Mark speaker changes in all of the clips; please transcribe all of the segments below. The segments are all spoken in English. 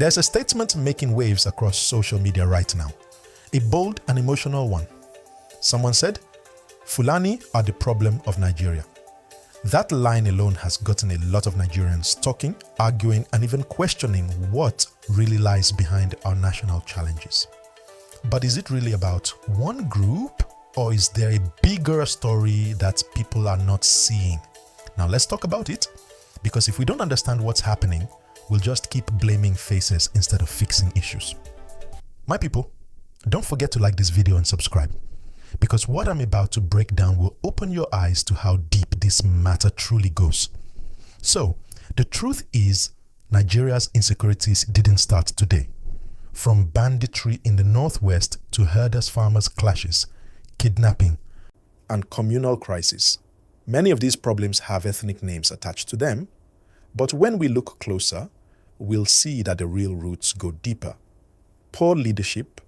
Speaker 1: There's a statement making waves across social media right now, a bold and emotional one. Someone said, "Fulani are the problem of Nigeria." That line alone has gotten a lot of Nigerians talking, arguing, and even questioning what really lies behind our national challenges. But is it really about one group, or is there a bigger story that people are not seeing? Now let's talk about it, because if we don't understand what's happening, we'll just keep blaming faces instead of fixing issues. My people, don't forget to like this video and subscribe, because what I'm about to break down will open your eyes to how deep this matter truly goes. So, the truth is, Nigeria's insecurities didn't start today. From banditry in the northwest to herders-farmers clashes, kidnapping, and communal crisis. Many of these problems have ethnic names attached to them, but when we look closer, we'll see that the real roots go deeper. Poor leadership,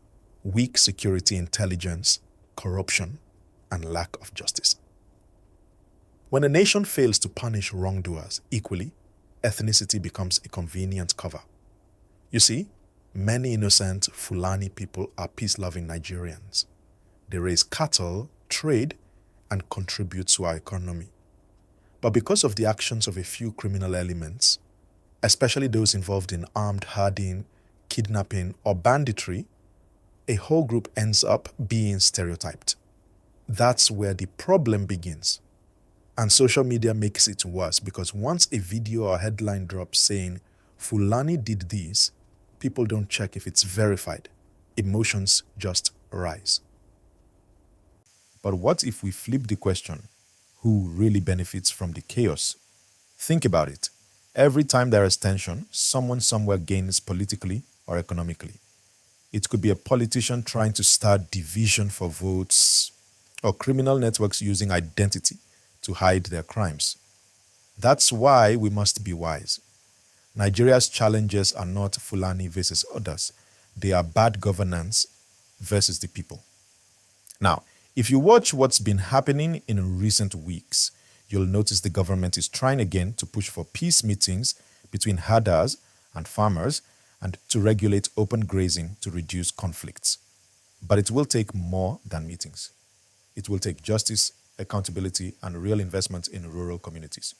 Speaker 1: weak security intelligence, corruption, and lack of justice. When a nation fails to punish wrongdoers equally, ethnicity becomes a convenient cover. You see, many innocent Fulani people are peace-loving Nigerians. They raise cattle, trade, and contribute to our economy. But because of the actions of a few criminal elements, especially those involved in armed herding, kidnapping, or banditry, a whole group ends up being stereotyped. That's where the problem begins. And social media makes it worse, because once a video or headline drops saying, "Fulani did this," people don't check if it's verified. Emotions just rise. But what if we flip the question? Who really benefits from the chaos? Think about it. Every time there is tension, someone somewhere gains politically or economically. It could be a politician trying to start division for votes, or criminal networks using identity to hide their crimes. That's why we must be wise. Nigeria's challenges are not Fulani versus others. They are bad governance versus the people. Now, if you watch what's been happening in recent weeks, you'll notice the government is trying again to push for peace meetings between herders and farmers, and to regulate open grazing to reduce conflicts. But it will take more than meetings. It will take justice, accountability, and real investment in rural communities.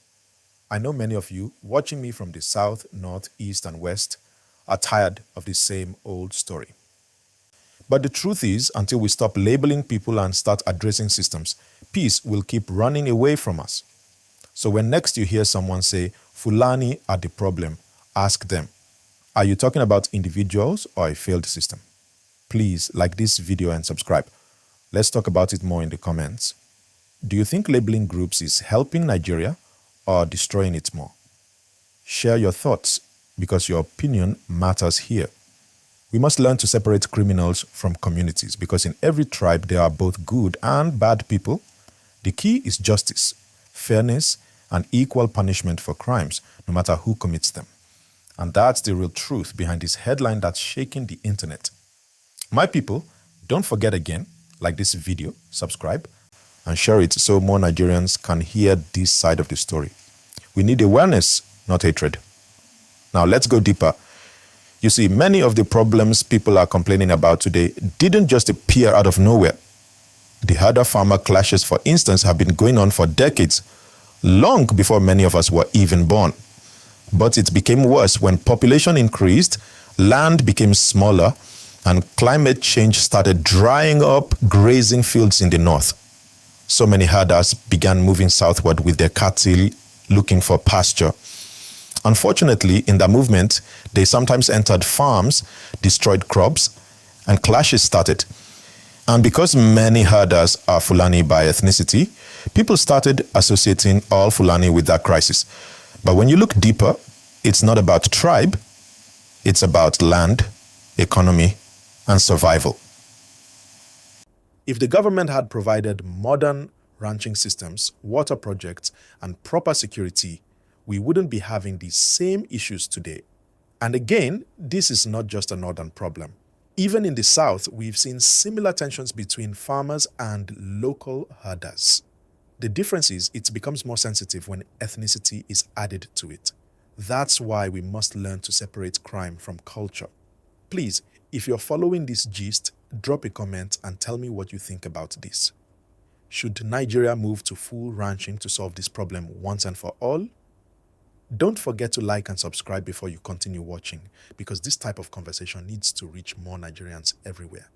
Speaker 1: I know many of you watching me from the south, north, east, and west are tired of the same old story. But the truth is, until we stop labeling people and start addressing systems, peace will keep running away from us. So when next you hear someone say, "Fulani are the problem," ask them, are you talking about individuals or a failed system? Please like this video and subscribe. Let's talk about it more in the comments. Do you think labeling groups is helping Nigeria or destroying it more? Share your thoughts, because your opinion matters here. We must learn to separate criminals from communities, because in every tribe there are both good and bad people. The key is justice, fairness, and equal punishment for crimes, no matter who commits them. And that's the real truth behind this headline that's shaking the internet. My people, don't forget again, like this video, subscribe, and share it so more Nigerians can hear this side of the story. We need awareness, not hatred. Now let's go deeper. You see, many of the problems people are complaining about today didn't just appear out of nowhere. The herder-farmer clashes, for instance, have been going on for decades, long before many of us were even born. But it became worse when population increased, land became smaller, and climate change started drying up grazing fields in the north. So many herders began moving southward with their cattle, looking for pasture. Unfortunately, in that movement, they sometimes entered farms, destroyed crops, and clashes started. And because many herders are Fulani by ethnicity, people started associating all Fulani with that crisis. But when you look deeper, it's not about tribe, it's about land, economy, and survival. If the government had provided modern ranching systems, water projects, and proper security, we wouldn't be having these same issues today. And again, this is not just a northern problem. Even in the south, we've seen similar tensions between farmers and local herders. The difference is it becomes more sensitive when ethnicity is added to it. That's why we must learn to separate crime from culture. Please, if you're following this gist, drop a comment and tell me what you think about this. Should Nigeria move to full ranching to solve this problem once and for all? Don't forget to like and subscribe before you continue watching, because this type of conversation needs to reach more Nigerians everywhere.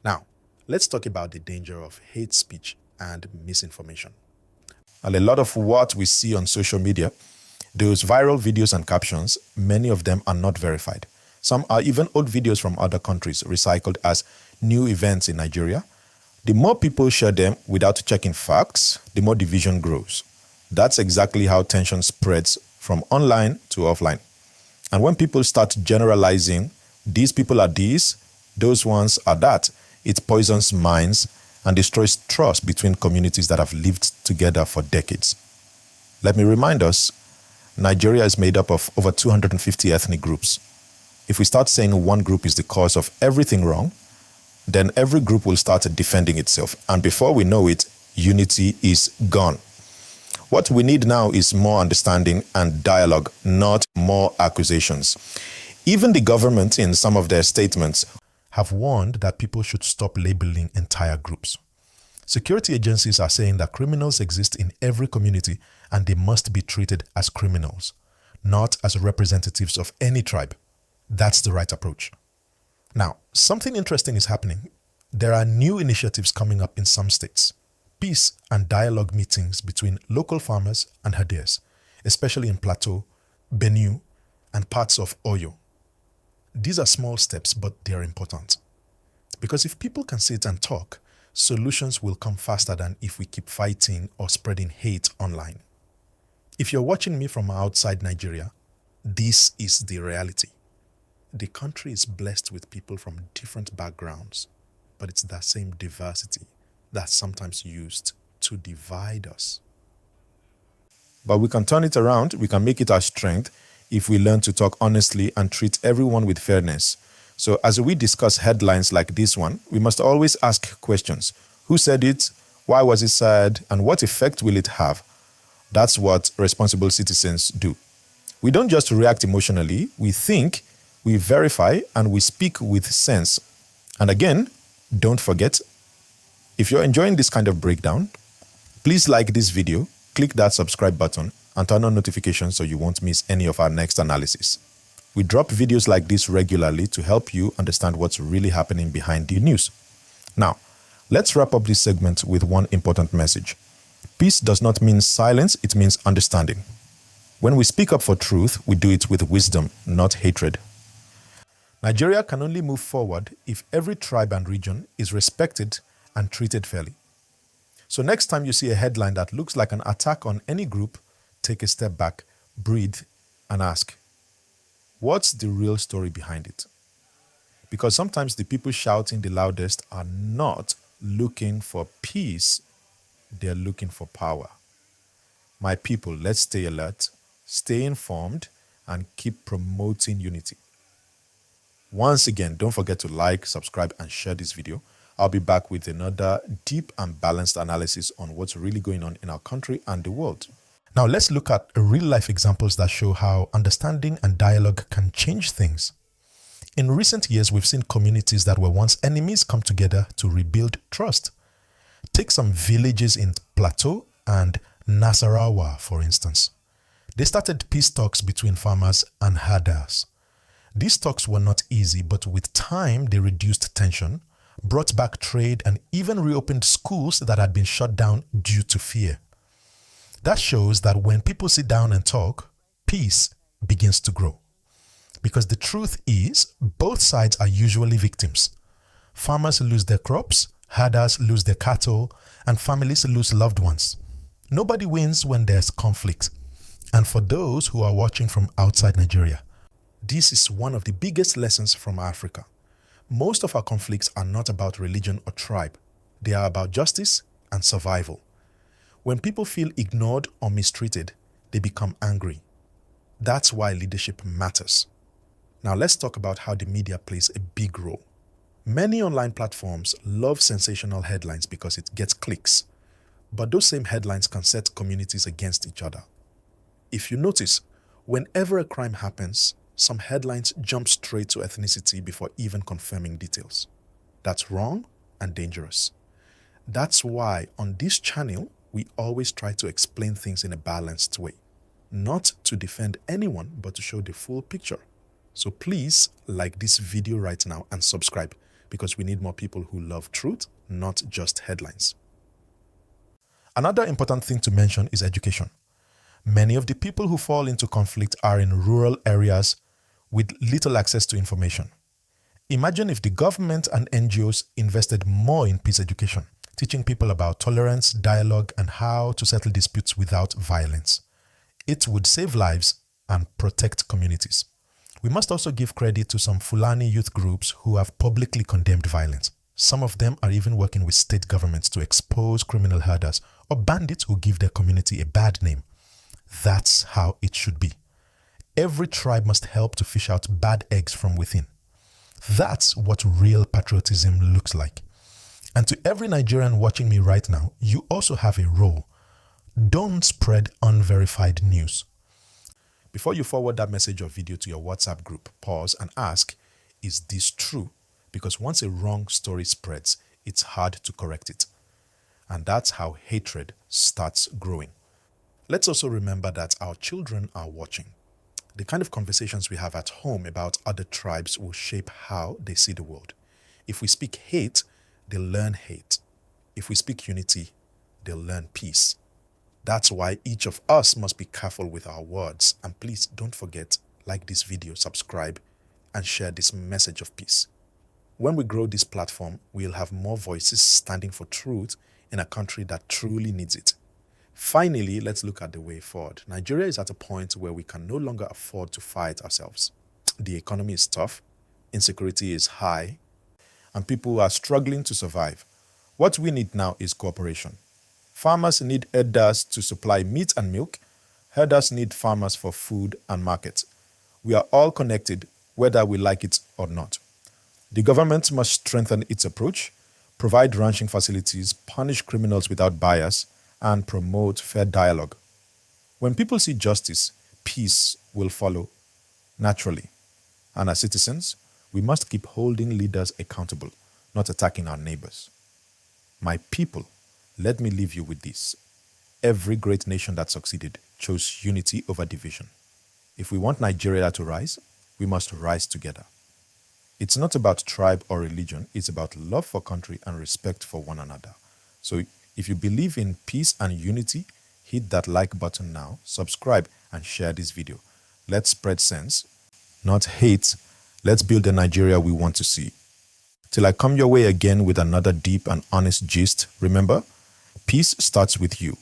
Speaker 1: Now, let's talk about the danger of hate speech and misinformation. And a lot of what we see on social media, those viral videos and captions, many of them are not verified. Some are even old videos from other countries recycled as new events in Nigeria. The more people share them without checking facts, the more division grows. That's exactly how tension spreads from online to offline. And when people start generalizing, these people are these, those ones are that, it poisons minds and destroys trust between communities that have lived together for decades. Let me remind us, Nigeria is made up of over 250 ethnic groups. If we start saying one group is the cause of everything wrong, then every group will start defending itself. And before we know it, unity is gone. What we need now is more understanding and dialogue, not more accusations. Even the government, in some of their statements, have warned that people should stop labeling entire groups. Security agencies are saying that criminals exist in every community and they must be treated as criminals, not as representatives of any tribe. That's the right approach. Now, something interesting is happening. There are new initiatives coming up in some states. Peace and dialogue meetings between local farmers and herders, especially in Plateau, Benue, and parts of Oyo. These are small steps, but they are important. Because if people can sit and talk, solutions will come faster than if we keep fighting or spreading hate online. If you're watching me from outside Nigeria, this is the reality. The country is blessed with people from different backgrounds, but it's that same diversity that's sometimes used to divide us. But we can turn it around, we can make it our strength if we learn to talk honestly and treat everyone with fairness. So as we discuss headlines like this one, we must always ask questions. Who said it? Why was it said? And what effect will it have? That's what responsible citizens do. We don't just react emotionally, we think, we verify, and we speak with sense. And again, don't forget, if you're enjoying this kind of breakdown, please like this video, click that subscribe button, and turn on notifications so you won't miss any of our next analysis. We drop videos like this regularly to help you understand what's really happening behind the news. Now, let's wrap up this segment with one important message. Peace does not mean silence, it means understanding. When we speak up for truth, we do it with wisdom, not hatred. Nigeria can only move forward if every tribe and region is respected and treated fairly. So next time you see a headline that looks like an attack on any group, take a step back, breathe, and ask, what's the real story behind it? Because sometimes the people shouting the loudest are not looking for peace, they're looking for power. My people, let's stay alert, stay informed, and keep promoting unity. Once again, don't forget to like, subscribe, and share this video. I'll be back with another deep and balanced analysis on what's really going on in our country and the world. Now let's look at real-life examples that show how understanding and dialogue can change things. In recent years, we've seen communities that were once enemies come together to rebuild trust. Take some villages in Plateau and Nasarawa, for instance. They started peace talks between farmers and herders. These talks were not easy, but with time, they reduced tension, brought back trade, and even reopened schools that had been shut down due to fear. That shows that when people sit down and talk, peace begins to grow. Because the truth is, both sides are usually victims. Farmers lose their crops, herders lose their cattle, and families lose loved ones. Nobody wins when there's conflict. And for those who are watching from outside Nigeria, this is one of the biggest lessons from Africa. Most of our conflicts are not about religion or tribe. They are about justice and survival. When people feel ignored or mistreated, they become angry. That's why leadership matters. Now let's talk about how the media plays a big role. Many online platforms love sensational headlines because it gets clicks. But those same headlines can set communities against each other. If you notice, Whenever a crime happens, some headlines jump straight to ethnicity before even confirming details. That's wrong and dangerous. That's why on this channel, we always try to explain things in a balanced way. Not to defend anyone, but to show the full picture. So please like this video right now and subscribe, because we need more people who love truth, not just headlines. Another important thing to mention is education. Many of the people who fall into conflict are in rural areas with little access to information. Imagine if the government and NGOs invested more in peace education, teaching people about tolerance, dialogue, and how to settle disputes without violence. It would save lives and protect communities. We must also give credit to some Fulani youth groups who have publicly condemned violence. Some of them are even working with state governments to expose criminal herders or bandits who give their community a bad name. That's how it should be. Every tribe must help to fish out bad eggs from within. That's what real patriotism looks like. And to every Nigerian watching me right now, you also have a role. Don't spread unverified news. Before you forward that message or video to your WhatsApp group, pause and ask, is this true? Because once a wrong story spreads, it's hard to correct it. And that's how hatred starts growing. Let's also remember that our children are watching. The kind of conversations we have at home about other tribes will shape how they see the world. If we speak hate, they'll learn hate. If we speak unity, they'll learn peace. That's why each of us must be careful with our words. And please don't forget, like this video, subscribe, and share this message of peace. When we grow this platform, we'll have more voices standing for truth in a country that truly needs it. Finally, let's look at the way forward. Nigeria is at a point where we can no longer afford to fight ourselves. The economy is tough, insecurity is high, and people are struggling to survive. What we need now is cooperation. Farmers need herders to supply meat and milk. Herders need farmers for food and market. We are all connected, whether we like it or not. The government must strengthen its approach, provide ranching facilities, punish criminals without bias, and promote fair dialogue. When people see justice, peace will follow naturally. And as citizens, we must keep holding leaders accountable, not attacking our neighbors. My people, let me leave you with this. Every great nation that succeeded chose unity over division. If we want Nigeria to rise, we must rise together. It's not about tribe or religion, it's about love for country and respect for one another. So if you believe in peace and unity, hit that like button now, subscribe, and share this video. Let's spread sense, not hate. Let's build the Nigeria we want to see. Till I come your way again with another deep and honest gist, remember, peace starts with you.